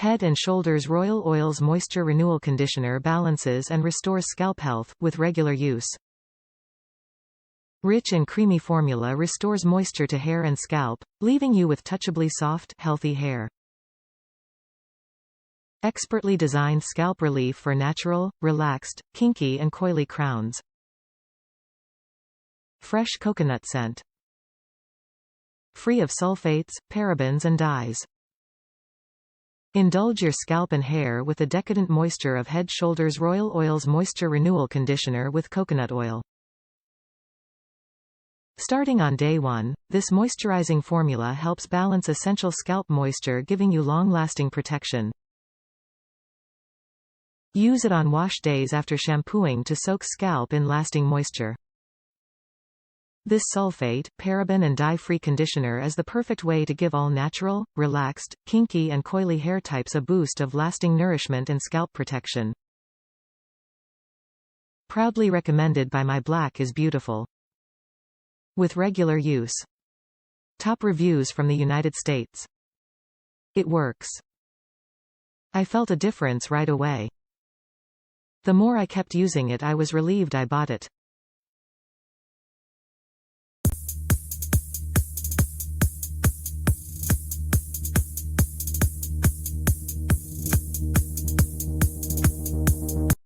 Head and Shoulders Royal Oil's Moisture Renewal Conditioner balances and restores scalp health, with regular use. Rich and creamy formula restores moisture to hair and scalp, leaving you with touchably soft, healthy hair. Expertly designed scalp relief for natural, relaxed, kinky and coily crowns. Fresh coconut scent. Free of sulfates, parabens and dyes. Indulge your scalp and hair with the decadent moisture of Head Shoulders Royal Oil's Moisture Renewal Conditioner with coconut oil. Starting on day 1, this moisturizing formula helps balance essential scalp moisture, giving you long-lasting protection. Use it on wash days after shampooing to soak scalp in lasting moisture. This sulfate, paraben and dye-free conditioner is the perfect way to give all natural, relaxed, kinky and coily hair types a boost of lasting nourishment and scalp protection. Proudly recommended by My Black is Beautiful. With regular use. Top reviews from the United States. It works. I felt a difference right away. The more I kept using it, I was relieved I bought it.